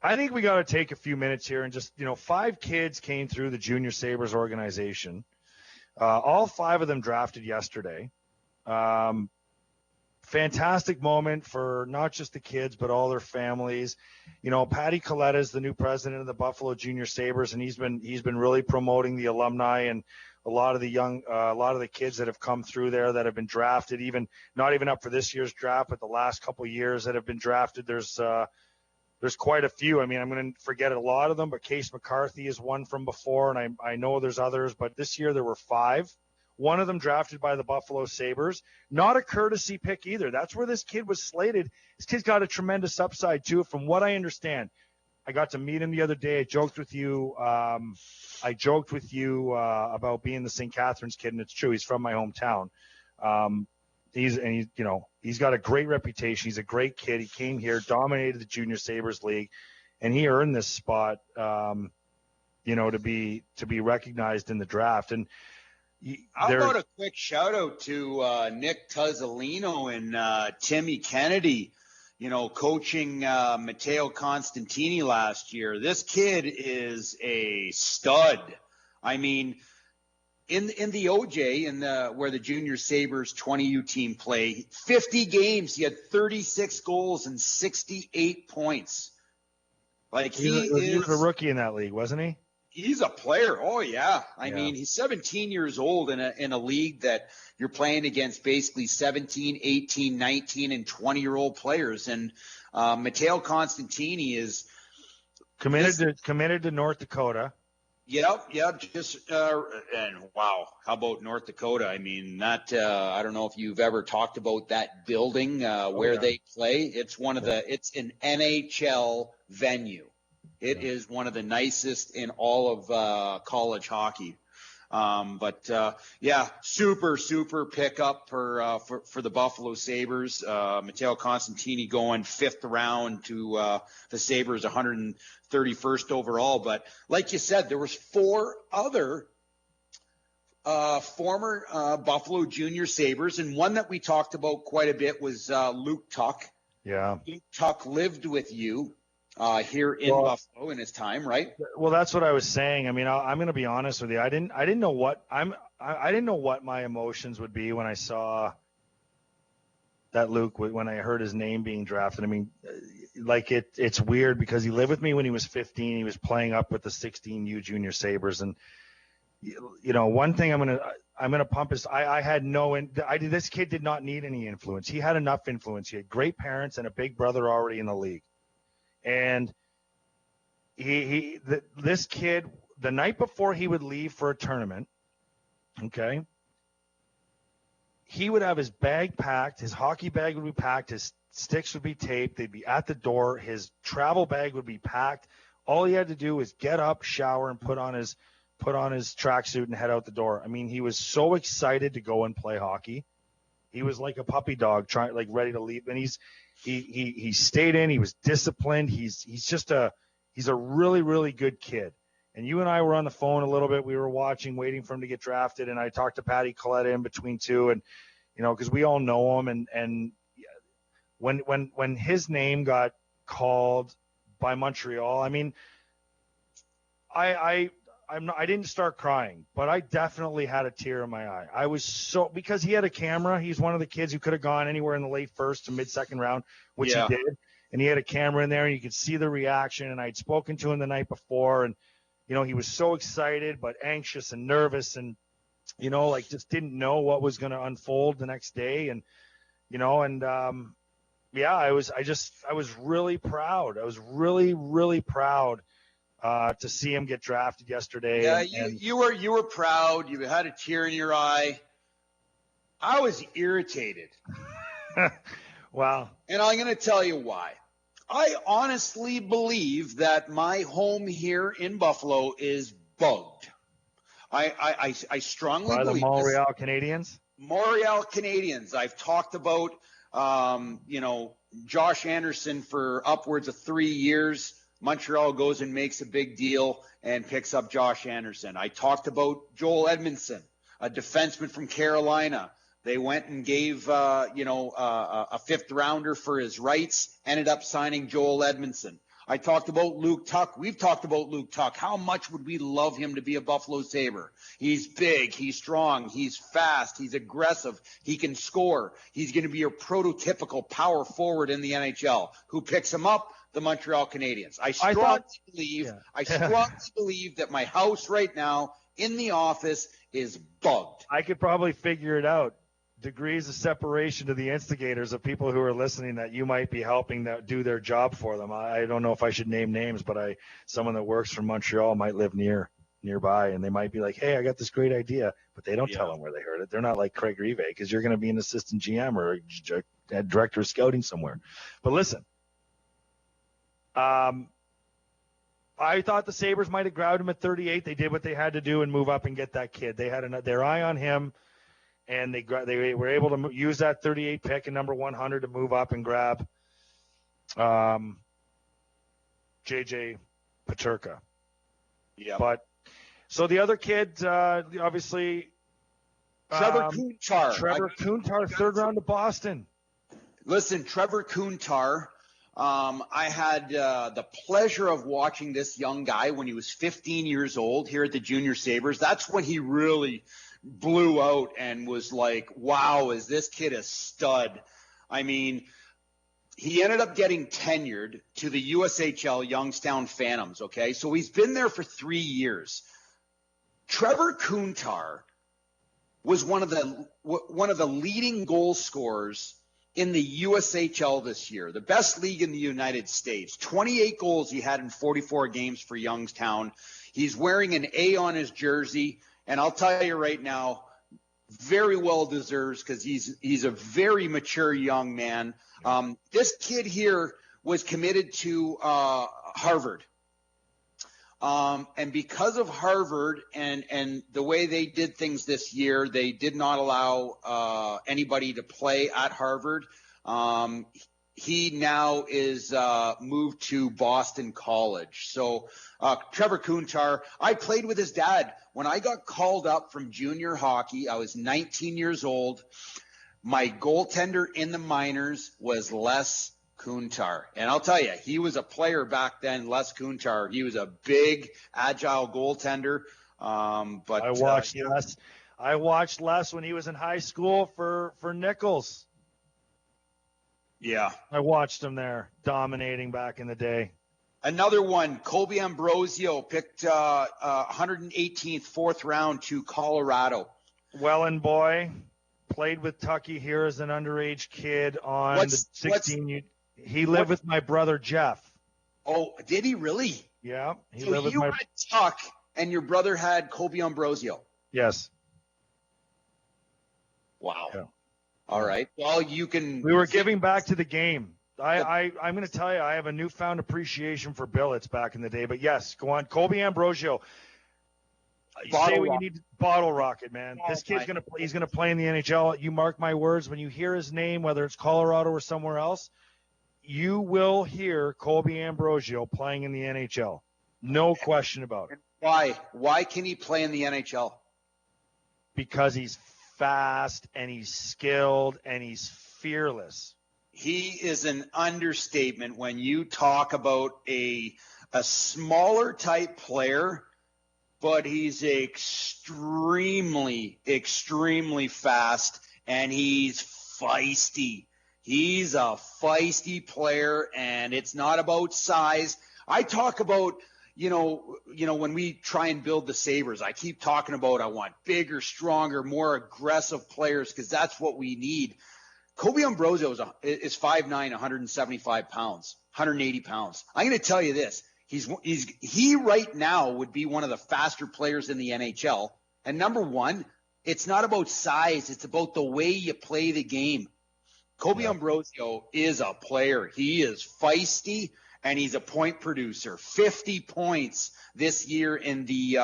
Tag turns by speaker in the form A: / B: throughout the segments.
A: I think we got to take a few minutes here and just, 5 kids came through the Junior Sabres organization. All 5 of them drafted yesterday. Fantastic moment for not just the kids, but all their families. Patty Coletta is the new president of the Buffalo Junior Sabres, and he's been really promoting the alumni and a lot of the kids that have come through there that have been drafted, not even up for this year's draft, but the last couple of years that have been drafted. There's quite a few. I mean, I'm going to forget a lot of them, but Case McCarthy is one from before, and I know there's others, but this year there were 5. One of them drafted by the Buffalo Sabres. Not a courtesy pick either. That's where this kid was slated. This kid's got a tremendous upside too, from what I understand. I got to meet him the other day. I joked with you about being the St. Catharines kid, and it's true. He's from my hometown. He's got a great reputation. He's a great kid. He came here, dominated the Junior Sabres League, and he earned this spot, to be recognized in the draft. And
B: how about a quick shout out to Nick Tuzzolino and Timmy Kennedy, coaching Matteo Constantini last year. This kid is a stud. I mean, in the OJ, where the Junior Sabres 20U team play, 50 games, he had 36 goals and 68 points. Like he was
A: a rookie in that league, wasn't he?
B: He's a player. Oh yeah. I mean, he's 17 years old in a league that you're playing against basically 17, 18, 19 and 20-year-old players. And Matteo Constantini is
A: committed to North Dakota.
B: Yep. And wow, how about North Dakota? I mean, that I don't know if you've ever talked about that building where they play. It's it's an NHL venue. It is one of the nicest in all of college hockey. Super pickup for the Buffalo Sabres. Matteo Constantini going 5th round to the Sabres, 131st overall. But like you said, there was 4 other former Buffalo Junior Sabres, and one that we talked about quite a bit was Luke Tuck.
A: Yeah,
B: Luke Tuck lived with you here in Buffalo in his time, right?
A: Well, that's what I was saying. I mean, I'm going to be honest with you. I didn't know what my emotions would be when I saw that Luke, when I heard his name being drafted. I mean, like it's weird because he lived with me when he was 15. He was playing up with the 16U Junior Sabres, and one thing I'm gonna pump is I had this kid did not need any influence. He had enough influence. He had great parents and a big brother already in the league. And this kid, the night before he would leave for a tournament, okay, he would have his bag packed, his hockey bag would be packed, his sticks would be taped, they'd be at the door, his travel bag would be packed. All he had to do was get up, shower, and put on his tracksuit and head out the door. I mean, he was so excited to go and play hockey. He was like a puppy dog, ready to leave. And he stayed in. He was disciplined. He's a really, really good kid. And you and I were on the phone a little bit. We were waiting for him to get drafted. And I talked to Patty Coletta in between too. And, because we all know him. And when his name got called by Montreal, I mean, I didn't start crying, but I definitely had a tear in my eye. I was because he had a camera. He's one of the kids who could have gone anywhere in the late first to mid-second round, which he did. And he had a camera in there, and you could see the reaction. And I'd spoken to him the night before, and, he was so excited but anxious and nervous and, just didn't know what was going to unfold the next day. And, I was really proud. I was really, really proud to see him get drafted yesterday.
B: Yeah, you were proud. You had a tear in your eye. I was irritated.
A: Wow.
B: And I'm going to tell you why. I honestly believe that my home here in Buffalo is bugged. I strongly believe
A: by the Montreal Canadiens?
B: Montreal Canadiens. I've talked about, Josh Anderson for upwards of 3 years. Montreal goes and makes a big deal and picks up Josh Anderson. I talked about Joel Edmondson, a defenseman from Carolina. They went and gave, a 5th rounder for his rights, ended up signing Joel Edmondson. I talked about Luke Tuck. We've talked about Luke Tuck. How much would we love him to be a Buffalo Sabre? He's big. He's strong. He's fast. He's aggressive. He can score. He's going to be a prototypical power forward in the NHL. Who picks him up? The Montreal Canadiens. I strongly believe that my house right now in the office is bugged.
A: I could probably figure it out. Degrees of separation to the instigators of people who are listening that you might be helping that do their job for them. I don't know if I should name names, but someone that works from Montreal might live nearby, and they might be like, hey, I got this great idea, but they don't tell them where they heard it. They're not like Craig Rivet, because you're going to be an assistant GM or a director of scouting somewhere. But listen, I thought the Sabres might have grabbed him at 38. They did what they had to do and move up and get that kid. They had their eye on him, and they were able to use that 38 pick and number 100 to move up and grab JJ Peterka.
B: Yeah.
A: But so the other kid, obviously,
B: Trevor Kuntar.
A: Trevor Kuntar, third round to Boston.
B: Listen, Trevor Kuntar. I had the pleasure of watching this young guy when he was 15 years old here at the Junior Sabres. That's when he really blew out and was like, wow, is this kid a stud? I mean, he ended up getting tenured to the USHL Youngstown Phantoms, okay? So he's been there for 3 years. Trevor Kuntar was one of the leading goal scorers in the USHL this year, the best league in the United States. 28 goals he had in 44 games for Youngstown. He's wearing an A on his jersey, and I'll tell you right now, very well deserves, because he's a very mature young man. This kid here was committed to Harvard. And because of Harvard and the way they did things this year, they did not allow anybody to play at Harvard. He now is moved to Boston College. So Trevor Kuntar, I played with his dad. When I got called up from junior hockey, I was 19 years old. My goaltender in the minors was Les Kuntar. And I'll tell you, he was a player back then, Les Kuntar. He was a big, agile goaltender. But
A: I watched Les when he was in high school for Nichols.
B: Yeah.
A: I watched him there, dominating back in the day.
B: Another one, Colby Ambrosio, picked 118th, fourth round to Colorado.
A: Welland boy, played with Tucky here as an underage kid on the 16. He lived with my brother Jeff.
B: Oh, did he really?
A: Yeah,
B: he lived with my. You had Tuck, and your brother had Colby Ambrosio.
A: Yes.
B: Wow. Yeah. All right. Well, you can.
A: We were giving back to the game. I'm going to tell you, I have a newfound appreciation for billets back in the day. But yes, go on, Colby Ambrosio. Say what you need. Bottle rocket, man. This kid's going to play. He's going to play in the NHL. You mark my words. When you hear his name, whether it's Colorado or somewhere else, you will hear Colby Ambrosio playing in the NHL. No question about it.
B: Why? Why can he play in the NHL?
A: Because he's fast and he's skilled and he's fearless.
B: He is an understatement when you talk about a smaller type player, but he's extremely, extremely fast, and he's feisty. He's a feisty player, and it's not about size. I talk about, when we try and build the Sabres, I keep talking about I want bigger, stronger, more aggressive players, because that's what we need. Colby Ambrosio is 5'9", 175 pounds, 180 pounds. I'm going to tell you this. He right now would be one of the faster players in the NHL. And number one, it's not about size. It's about the way you play the game. Colby Ambrosio is a player. He is feisty, and he's a point producer. 50 points this year in the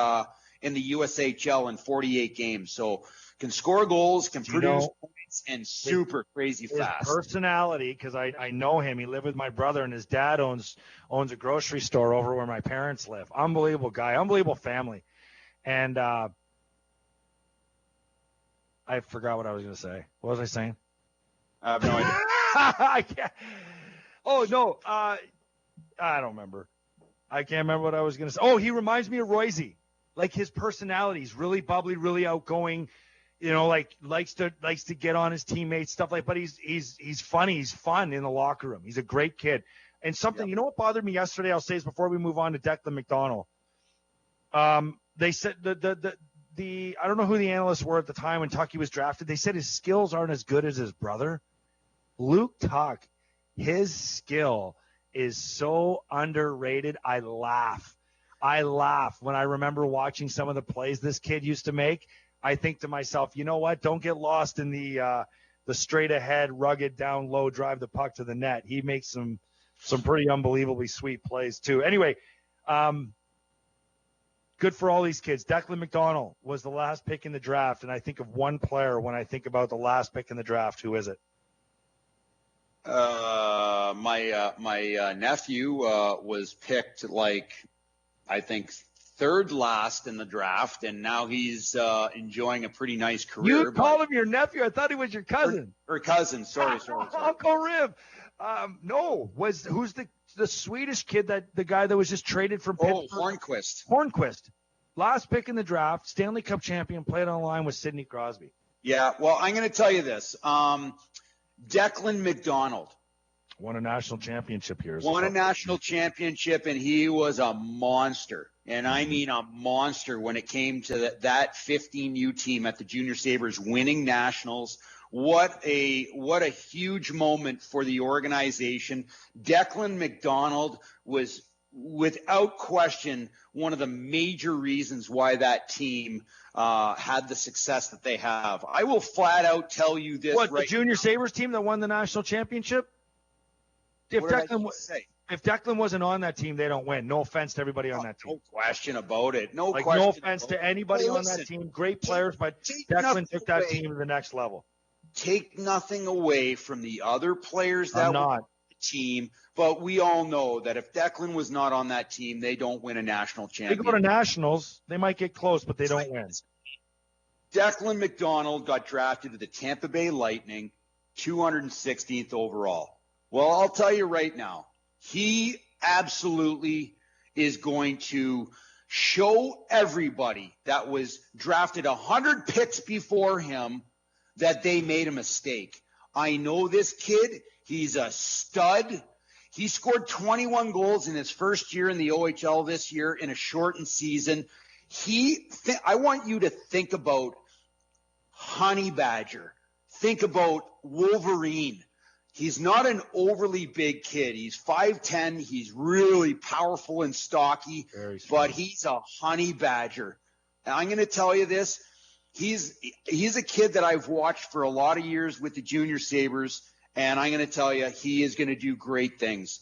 B: USHL in 48 games. So can score goals, can produce points, and super crazy fast.
A: His personality, because I know him. He lived with my brother, and his dad owns a grocery store over where my parents live. Unbelievable guy, unbelievable family. And I forgot what I was going to say. What was I saying?
B: I have no idea.
A: I can't. Oh, no. I don't remember. I can't remember what I was going to say. Oh, he reminds me of Royce. Like his personality is really bubbly, really outgoing. Like likes to get on his teammates, stuff like. But he's funny. He's fun in the locker room. He's a great kid. And something, you know what bothered me yesterday? I'll say this before we move on to Declan Mcdonald. They said the I don't know who the analysts were at the time when Tucky was drafted. They said his skills aren't as good as his brother. Luke Tuck, his skill is so underrated. I laugh when I remember watching some of the plays this kid used to make. I think to myself, you know what? Don't get lost in the straight ahead, rugged, down low, drive the puck to the net. He makes some pretty unbelievably sweet plays too. Anyway, good for all these kids. Declan Mcdonald was the last pick in the draft, and I think of one player when I think about the last pick in the draft. Who is it?
B: My nephew was picked I think third last in the draft, and now he's enjoying a pretty nice career.
A: You called him your nephew? I thought he was your cousin.
B: Or cousin. Sorry.
A: Uncle Rib. No, who's the Swedish kid, that the guy that was just traded from Pittsburgh? Hornquist. Last pick in the draft, Stanley Cup champion, played on the line with Sidney Crosby.
B: Yeah, well, I'm going to tell you this. Declan Mcdonald
A: won a national championship here.
B: Won a national championship, and he was a monster. And I mean a monster when it came to that 15U team at the Junior Sabres winning nationals. What a huge moment for the organization. Declan Mcdonald was, without question, one of the major reasons why that team had the success that they have. I will flat out tell you this.
A: What, the Junior Sabres team that won the national championship? If Declan wasn't on that team, they don't win. No offense to everybody on that team.
B: No question about it. No
A: offense to anybody on that team. Great players, but Declan took that team to the next level.
B: Take nothing away from the other players that were on the team, but we all know that if Declan was not on that team, they don't win a national championship.
A: They go to nationals, they might get close, but they don't win.
B: Declan Mcdonald got drafted to the Tampa Bay Lightning, 216th overall. Well, I'll tell you right now, he absolutely is going to show everybody that was drafted 100 picks before him that they made a mistake. I know this kid. He's a stud. He scored 21 goals in his first year in the OHL this year in a shortened season. I want you to think about Honey Badger. Think about Wolverine. He's not an overly big kid. He's 5'10". He's really powerful and stocky, but he's a honey badger. And I'm going to tell you this. He's a kid that I've watched for a lot of years with the Junior Sabres, and I'm going to tell you he is going to do great things.